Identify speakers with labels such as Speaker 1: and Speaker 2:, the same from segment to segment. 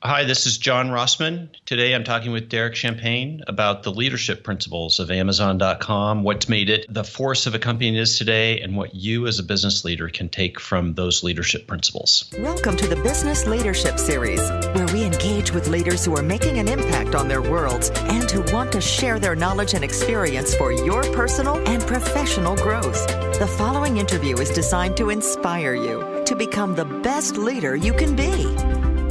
Speaker 1: Hi, this is John Rossman. Today I'm talking with Derek Champagne about the leadership principles of Amazon.com, what's made it the force of a company it is today, and what you as a business leader can take from those leadership principles.
Speaker 2: Welcome to the Business Leadership Series, where we engage with leaders who are making an impact on their worlds and who want to share their knowledge and experience for your personal and professional growth. The following interview is designed to inspire you to become the best leader you can be.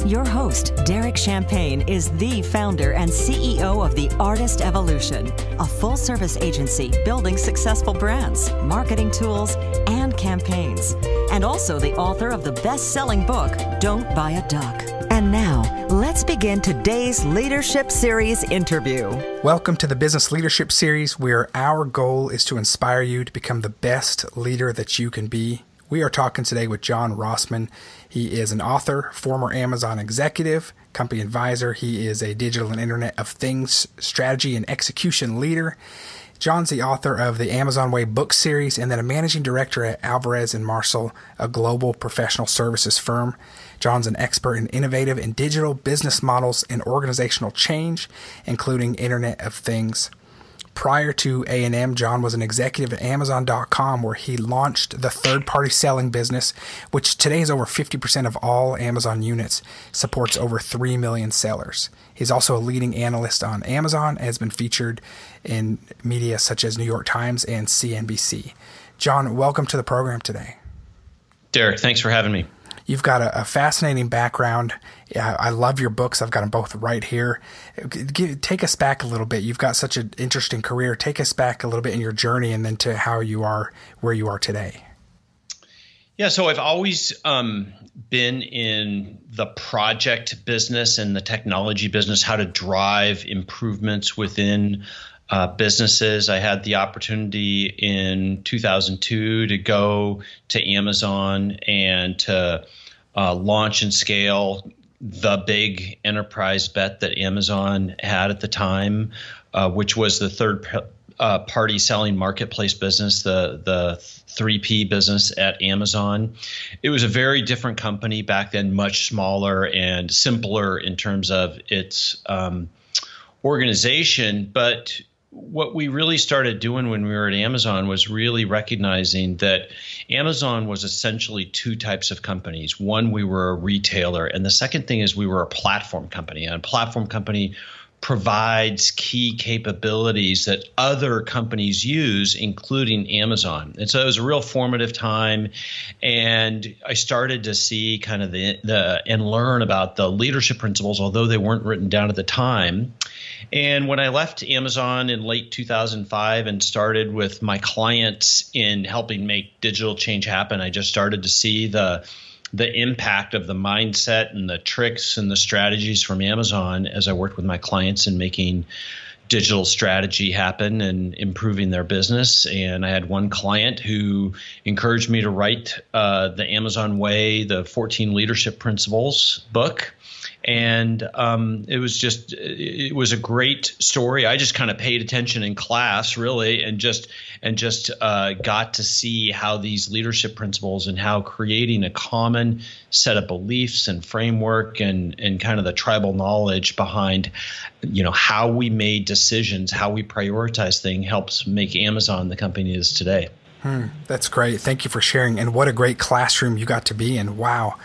Speaker 2: Your host, Derek Champagne, is the founder and CEO of The Artist Evolution, a full-service agency building successful brands, marketing tools, and campaigns, and also the author of the best-selling book, Don't Buy a Duck. And now, let's begin today's Leadership Series interview.
Speaker 3: Welcome to the Business Leadership Series, where our goal is to inspire you to become the best leader that you can be. We are talking today with John Rossman. He is an author, former Amazon executive, company advisor. He is a digital and Internet of Things strategy and execution leader. John's the author of the Amazon Way book series and then a managing director at Alvarez & Marsal, a global professional services firm. John's an expert in innovative and digital business models and organizational change, including Internet of Things. Prior to A&M, John was an executive at Amazon.com, where he launched the third-party selling business, which today is over 50% of all Amazon units, supports over 3 million sellers. He's also a leading analyst on Amazon and has been featured in media such as New York Times and CNBC. John, welcome to the program today.
Speaker 1: Derek, thanks for having me.
Speaker 3: You've got a fascinating background. I love your books. I've got them both right here. Take us back a little bit. You've got such an interesting career. Take us back a little bit in your journey and then to how you are where you are today.
Speaker 1: Yeah, so I've always been in the project business and the technology business, how to drive improvements within businesses. I had the opportunity in 2002 to go to Amazon and to launch and scale the big enterprise bet that Amazon had at the time, which was the third party selling marketplace business, the 3P business at Amazon. It was a very different company back then, much smaller and simpler in terms of its organization. But what we really started doing when we were at Amazon was really recognizing that Amazon was essentially two types of companies. One, we were a retailer, and the second thing is we were a platform company. And a platform company provides key capabilities that other companies use, including Amazon. And so it was a real formative time, and I started to see kind of and learn about the leadership principles, although they weren't written down at the time. And when I left Amazon in late 2005 and started with my clients in helping make digital change happen, I just started to see the impact of the mindset and the tricks and the strategies from Amazon as I worked with my clients in making digital strategy happen and improving their business. And I had one client who encouraged me to write the Amazon Way, the 14 Leadership Principles book. And it was a great story. I just kind of paid attention in class, really, and just got to see how these leadership principles and how creating a common set of beliefs and framework and kind of the tribal knowledge behind, how we made decisions, how we prioritize things helps make Amazon the company it is today.
Speaker 3: That's great. Thank you for sharing. And what a great classroom you got to be in. Wow.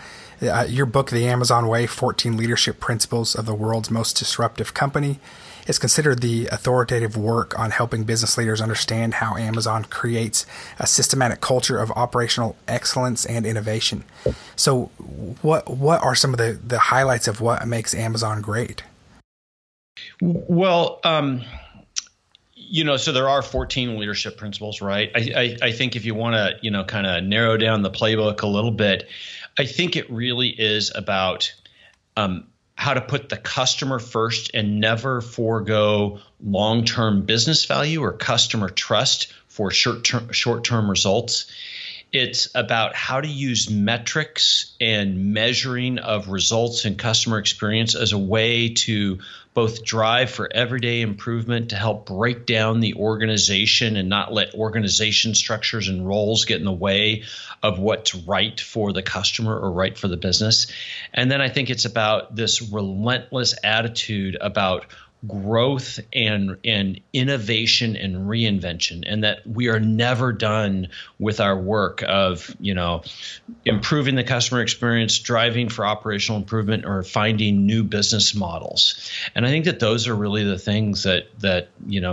Speaker 3: Your book, The Amazon Way, 14 Leadership Principles of the World's Most Disruptive Company, is considered the authoritative work on helping business leaders understand how Amazon creates a systematic culture of operational excellence and innovation. So what are some of the highlights of what makes Amazon great?
Speaker 1: Well, so there are 14 leadership principles, right? I think if you want to, kind of narrow down the playbook a little bit, I think it really is about how to put the customer first and never forego long-term business value or customer trust for short-term results. It's about how to use metrics and measuring of results and customer experience as a way to both drive for everyday improvement, to help break down the organization and not let organization structures and roles get in the way of what's right for the customer or right for the business. And then I think it's about this relentless attitude about growth and innovation and reinvention, and that we are never done with our work of, improving the customer experience, driving for operational improvement, or finding new business models. And I think that those are really the things that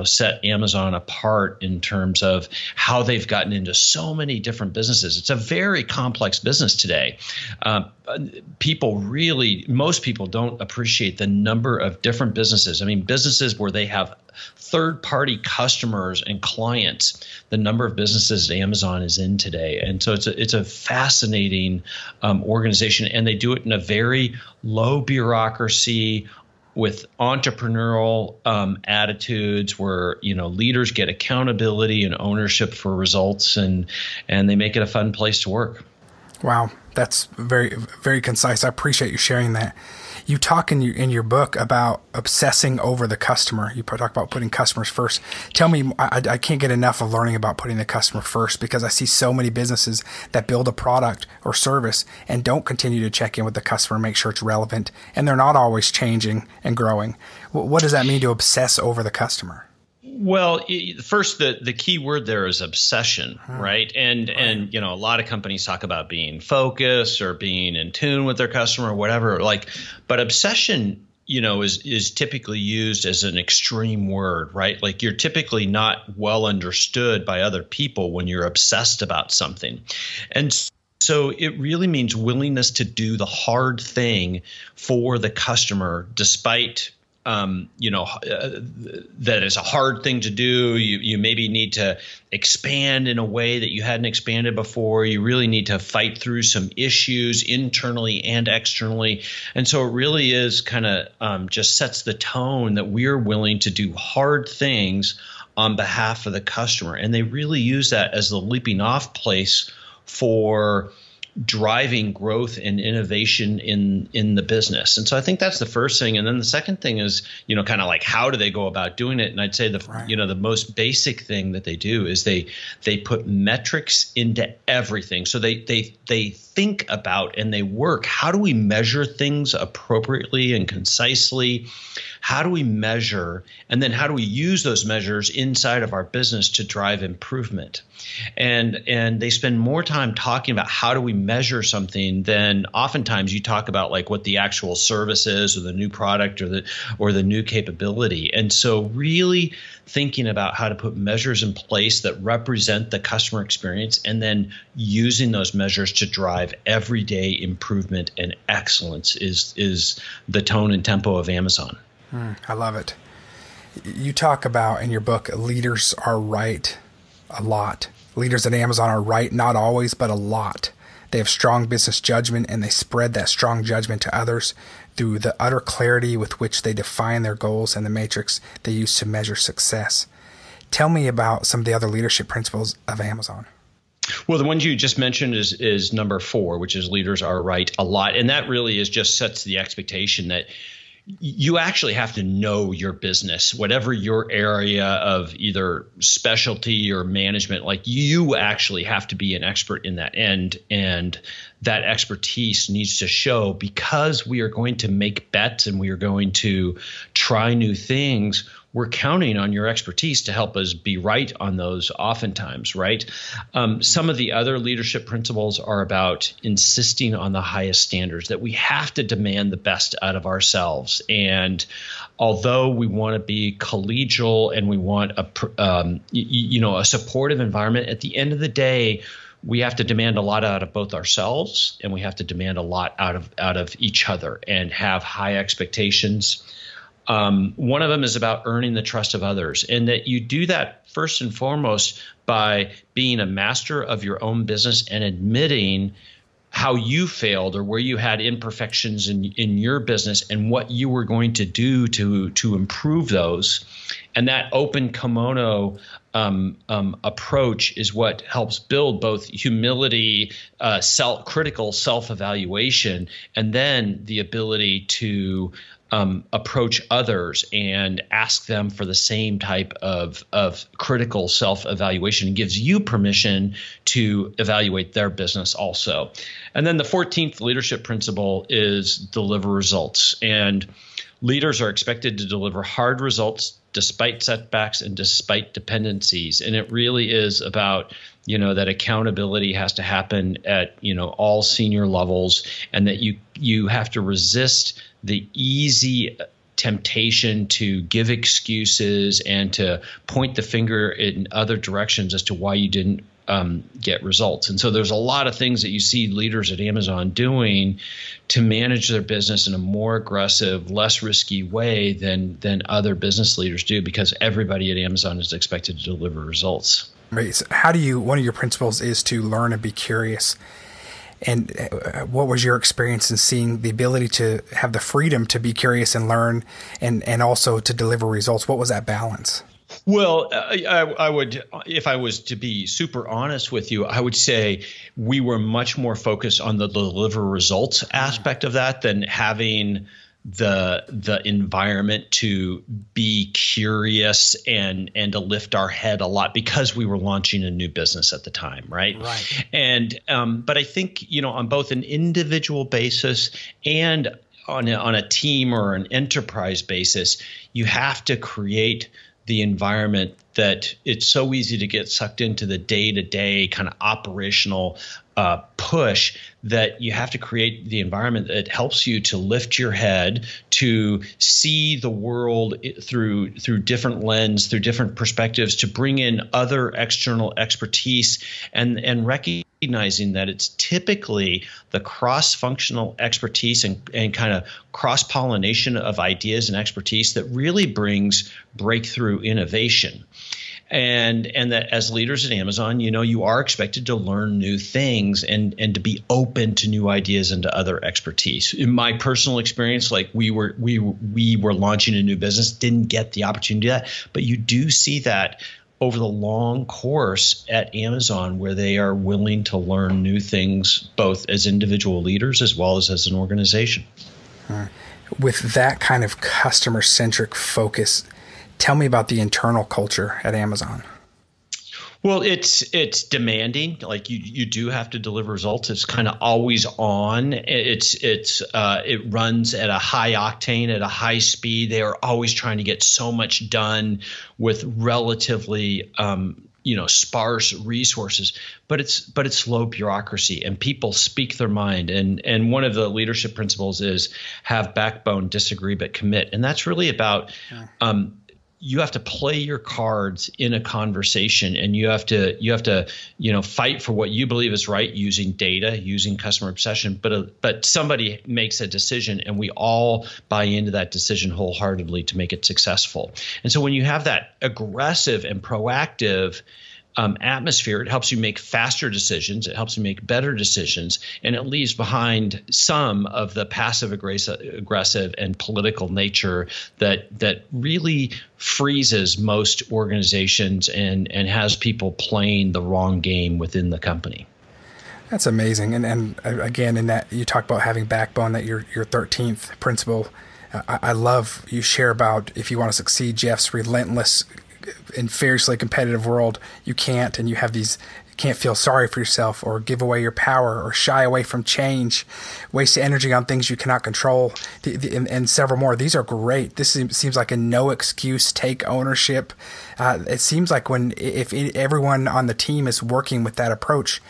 Speaker 1: set Amazon apart in terms of how they've gotten into so many different businesses. It's a very complex business today. Most people don't appreciate the number of different businesses. I mean, businesses where they have third-party customers and clients, the number of businesses that Amazon is in today. And so it's a fascinating organization, and they do it in a very low bureaucracy with entrepreneurial attitudes where, leaders get accountability and ownership for results, and they make it a fun place to work.
Speaker 3: Wow, that's very, very concise. I appreciate you sharing that. You talk in your book about obsessing over the customer. You talk about putting customers first. Tell me, I can't get enough of learning about putting the customer first, because I see so many businesses that build a product or service and don't continue to check in with the customer, make sure it's relevant, and they're not always changing and growing. What does that mean to obsess over the customer?
Speaker 1: Well, first, the key word there is obsession, right? And a lot of companies talk about being focused or being in tune with their customer or whatever. But obsession, is typically used as an extreme word, right? Like, you're typically not well understood by other people when you're obsessed about something. And so it really means willingness to do the hard thing for the customer, despite that is a hard thing to do. You maybe need to expand in a way that you hadn't expanded before. You really need to fight through some issues internally and externally. And so it really is kind of just sets the tone that we're willing to do hard things on behalf of the customer. And they really use that as the leaping off place for driving growth and innovation in the business. And so I think that's the first thing. And then the second thing is, kind of like, how do they go about doing it? And I'd say the most basic thing that they do is they put metrics into everything. So they think about and they work. How do we measure things appropriately and concisely? How do we measure? And then how do we use those measures inside of our business to drive improvement? And they spend more time talking about how do we measure something than oftentimes you talk about like what the actual service is, or the new product, or the new capability. And so really thinking about how to put measures in place that represent the customer experience, and then using those measures to drive everyday improvement and excellence is the tone and tempo of Amazon.
Speaker 3: I love it. You talk about in your book, leaders are right a lot. Leaders at Amazon are right, not always, but a lot. They have strong business judgment, and they spread that strong judgment to others through the utter clarity with which they define their goals and the matrix they use to measure success. Tell me about some of the other leadership principles of Amazon.
Speaker 1: Well, the ones you just mentioned is number 4, which is leaders are right a lot. And that really just sets the expectation that you actually have to know your business, whatever your area of either specialty or management. Like, you actually have to be an expert in that end, and that expertise needs to show, because we are going to make bets and we are going to try new things. We're counting on your expertise to help us be right on those oftentimes, right? Some of the other leadership principles are about insisting on the highest standards, that we have to demand the best out of ourselves. And although we want to be collegial and we want a supportive environment, at the end of the day, we have to demand a lot out of both ourselves, and we have to demand a lot out of each other, and have high expectations. One of them is about earning the trust of others, and that you do that first and foremost by being a master of your own business and admitting how you failed or where you had imperfections in your business and what you were going to do to improve those. And that open kimono approach is what helps build both humility, critical self-evaluation, and then the ability to approach others and ask them for the same type of critical self-evaluation. It gives you permission to evaluate their business also. And then the 14th leadership principle is deliver results. And leaders are expected to deliver hard results despite setbacks and despite dependencies. And it really is about, that accountability has to happen at, all senior levels, and that you have to resist the easy temptation to give excuses and to point the finger in other directions as to why you didn't get results. And so there's a lot of things that you see leaders at Amazon doing to manage their business in a more aggressive, less risky way than other business leaders do, because everybody at Amazon is expected to deliver results.
Speaker 3: Right. So one of your principles is to learn and be curious. And what was your experience in seeing the ability to have the freedom to be curious and learn and also to deliver results? What was that balance?
Speaker 1: Well, I would, if I was to be super honest with you, I would say we were much more focused on the deliver results aspect of that than having the environment to be curious and to lift our head a lot, because we were launching a new business at the time, right? And but I think on both an individual basis and on a team or an enterprise basis, you have to create the environment that it's so easy to get sucked into the day-to-day kind of operational push, that you have to create the environment that helps you to lift your head, to see the world through different lens, through different perspectives, to bring in other external expertise, and recognizing that it's typically the cross-functional expertise and kind of cross-pollination of ideas and expertise that really brings breakthrough innovation. And that as leaders at Amazon, you are expected to learn new things and to be open to new ideas and to other expertise. In my personal experience, like we were launching a new business, didn't get the opportunity to do that, but you do see that over the long course at Amazon, where they are willing to learn new things, both as individual leaders as well as an organization.
Speaker 3: With that kind of customer-centric focus, tell me about the internal culture at Amazon.
Speaker 1: Well, it's demanding. Like you do have to deliver results. It's kind of always on. It runs at a high octane, at a high speed. They are always trying to get so much done with relatively sparse resources. But it's low bureaucracy, and people speak their mind. And one of the leadership principles is have backbone, disagree but commit. And that's really about you have to play your cards in a conversation, and you have to fight for what you believe is right using data, using customer obsession. But somebody makes a decision, and we all buy into that decision wholeheartedly to make it successful. And so when you have that aggressive and proactive atmosphere, it helps you make faster decisions. It helps you make better decisions, and it leaves behind some of the passive aggressive and political nature that really freezes most organizations and has people playing the wrong game within the company.
Speaker 3: That's amazing. And again, in that you talk about having backbone, that your 13th principle. I love you share about, if you want to succeed, Jeff's relentless in fiercely competitive world, you can't feel sorry for yourself or give away your power or shy away from change, waste energy on things you cannot control, and several more. These are great. This seems like a no excuse, take ownership. It seems like if everyone on the team is working with that approach,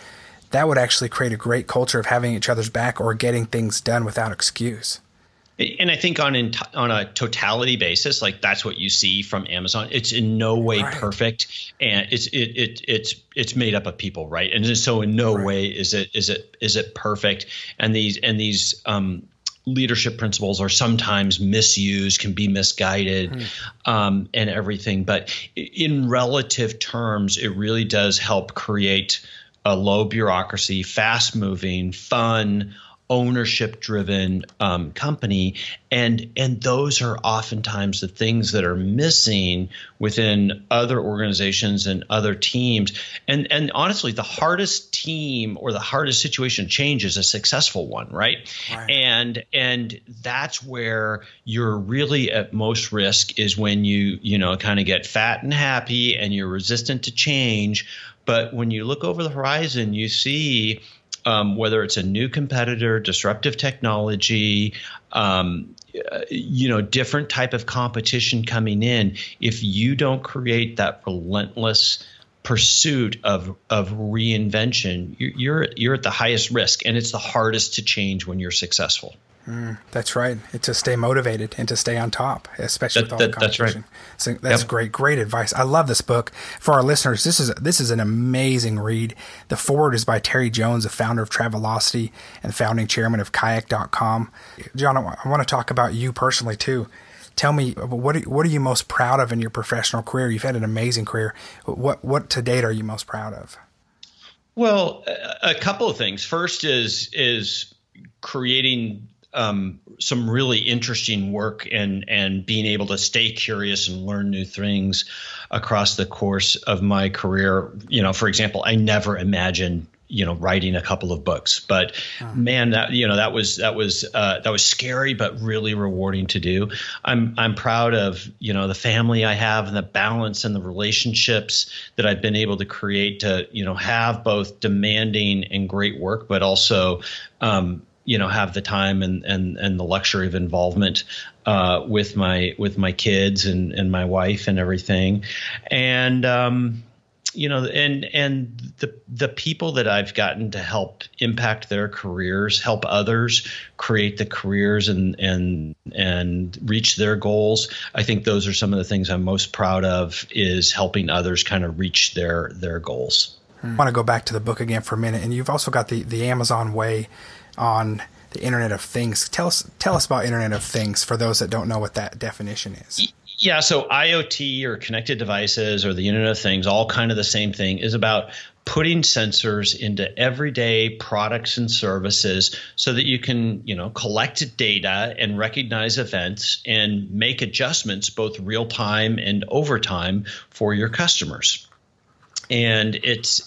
Speaker 3: that would actually create a great culture of having each other's back or getting things done without excuse.
Speaker 1: And I think on a totality basis, like that's what you see from Amazon. It's in no way perfect, and it's made up of people, right? And so in no way is it perfect. And these leadership principles are sometimes misused, can be misguided, and everything. But in relative terms, it really does help create a low bureaucracy, fast moving, fun, ownership driven company, and those are oftentimes the things that are missing within other organizations and other teams. And honestly, the hardest team or the hardest situation to change is a successful one, right? And that's where you're really at most risk, is when you know kind of get fat and happy and you're resistant to change. But when you look over the horizon, you see whether it's a new competitor, disruptive technology, different type of competition coming in. If you don't create that relentless pursuit of reinvention, you're at the highest risk, and it's the hardest to change when you're successful.
Speaker 3: That's right. It's to stay motivated and to stay on top, especially with all the competition.
Speaker 1: That's right.
Speaker 3: So that's great advice. I love this book. For our listeners, this is an amazing read. The foreword is by Terry Jones, the founder of Travelocity and founding chairman of Kayak.com. John, I want to talk about you personally too. Tell me, what are you most proud of in your professional career? You've had an amazing career. What to date are you most proud of?
Speaker 1: Well, a couple of things. First is creating some really interesting work and being able to stay curious and learn new things across the course of my career. For example, I never imagined writing a couple of books, but man, that was scary, but really rewarding to do. I'm proud of, the family I have and the balance and the relationships that I've been able to create to, have both demanding and great work, but also, have the time and the luxury of involvement with my kids and my wife and everything. And and the people that I've gotten to help impact their careers, help others create the careers and reach their goals. I think those are some of the things I'm most proud of, is helping others kind of reach their goals.
Speaker 3: I want to go back to the book again for a minute. And you've also got the Amazon way on the Internet of Things. Tell us about Internet of Things for those that don't know what that definition is.
Speaker 1: Yeah, so IoT, or connected devices, or the Internet of Things, all kind of the same thing, is about putting sensors into everyday products and services so that you can, collect data and recognize events and make adjustments both real time and over time for your customers. And it's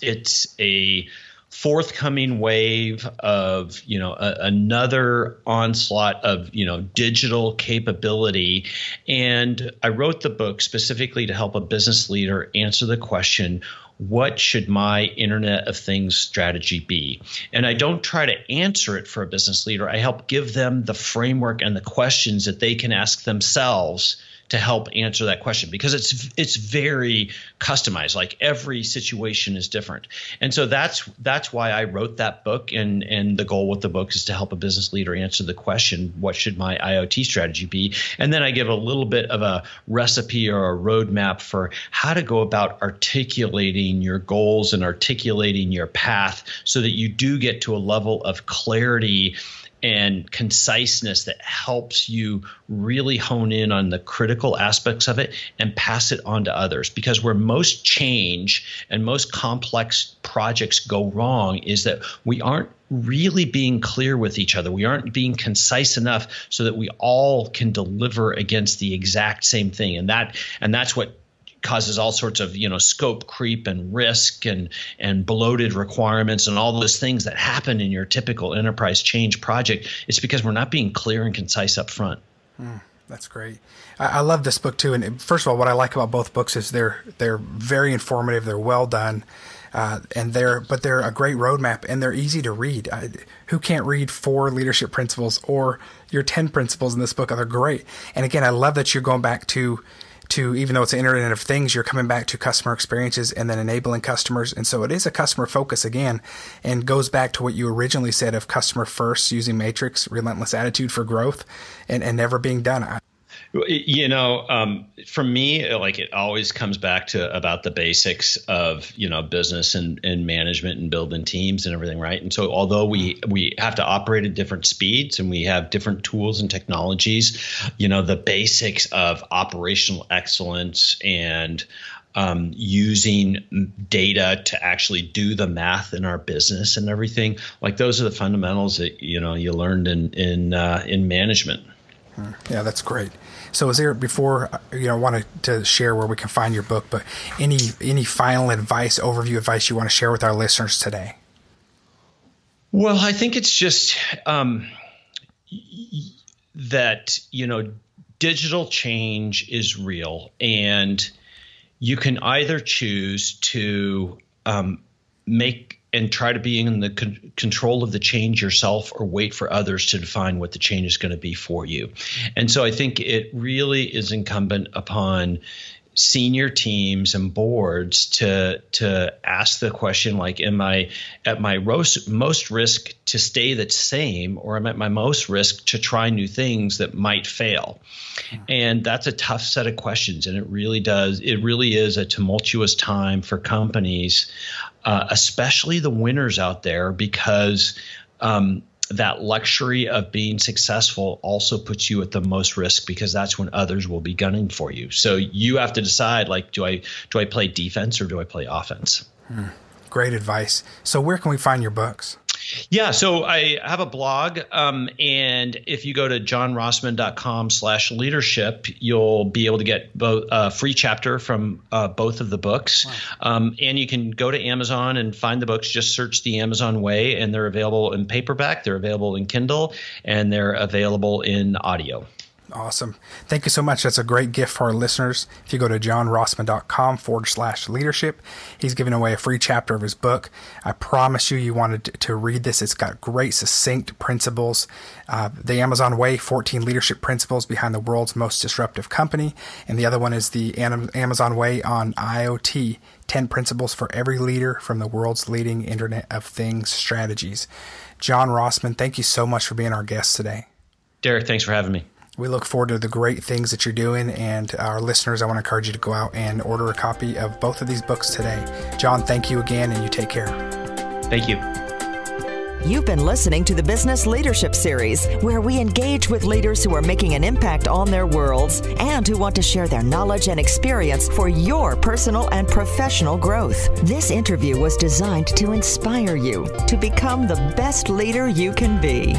Speaker 1: a forthcoming wave of, another onslaught of, digital capability. And I wrote the book specifically to help a business leader answer the question, what should my Internet of Things strategy be? And I don't try to answer it for a business leader. I help give them the framework and the questions that they can ask themselves to help answer that question, because it's very customized. Like, every situation is different. And so that's why I wrote that book. And the goal with the book is to help a business leader answer the question, what should my IoT strategy be? And then I give a little bit of a recipe or a roadmap for how to go about articulating your goals and articulating your path so that you do get to a level of clarity and conciseness that helps you really hone in on the critical aspects of it and pass it on to others. Because where most change and most complex projects go wrong is that we aren't really being clear with each other. We aren't being concise enough so that we all can deliver against the exact same thing. And that's what causes all sorts of, scope creep and risk and bloated requirements and all those things that happen in your typical enterprise change project. It's because we're not being clear and concise up front.
Speaker 3: That's great. I love this book too. And first of all, what I like about both books is they're very informative. They're well done. And they're a great roadmap, and they're easy to read. Who can't read 4 leadership principles or your 10 principles in this book? They're great. And again, I love that you're going back to even though it's the Internet of Things, you're coming back to customer experiences and then enabling customers. And so it is a customer focus again, and goes back to what you originally said of customer first, using Matrix, relentless attitude for growth, and never being done.
Speaker 1: For me, like, it always comes back to about the basics of, business and management and building teams and everything, right? And so although we have to operate at different speeds and we have different tools and technologies, the basics of operational excellence and using data to actually do the math in our business and everything. Like those are the fundamentals that you learned in management.
Speaker 3: Yeah, that's great. So is there, before, wanted to share where we can find your book, but any final advice, overview advice you want to share with our listeners today?
Speaker 1: Well, I think it's just that, digital change is real, and you can either choose to make and try to be in the control of the change yourself, or wait for others to define what the change is going to be for you. And so I think it really is incumbent upon senior teams and boards to ask the question, like, am I at my most risk to stay the same, or am I at my most risk to try new things that might fail? And that's a tough set of questions. And it really is a tumultuous time for companies, especially the winners out there, because that luxury of being successful also puts you at the most risk, because that's when others will be gunning for you. So you have to decide, like, do I play defense or do I play offense?
Speaker 3: Great advice. So where can we find your books?
Speaker 1: Yeah, so I have a blog, and if you go to johnrossman.com/leadership, you'll be able to get both a free chapter from both of the books. Wow. And you can go to Amazon and find the books. Just search The Amazon Way, and they're available in paperback, they're available in Kindle, and they're available in audio.
Speaker 3: Awesome. Thank you so much. That's a great gift for our listeners. If you go to johnrossman.com/leadership, he's giving away a free chapter of his book. I promise you wanted to read this. It's got great, succinct principles. The Amazon Way, 14 leadership principles behind the world's most disruptive company. And the other one is the Amazon Way on IoT, 10 principles for every leader from the world's leading Internet of Things strategies. John Rossman, thank you so much for being our guest today.
Speaker 1: Derek, thanks for having me.
Speaker 3: We look forward to the great things that you're doing, and our listeners, I want to encourage you to go out and order a copy of both of these books today. John, thank you again, and you take care.
Speaker 1: Thank you.
Speaker 2: You've been listening to the Business Leadership Series, where we engage with leaders who are making an impact on their worlds and who want to share their knowledge and experience for your personal and professional growth. This interview was designed to inspire you to become the best leader you can be.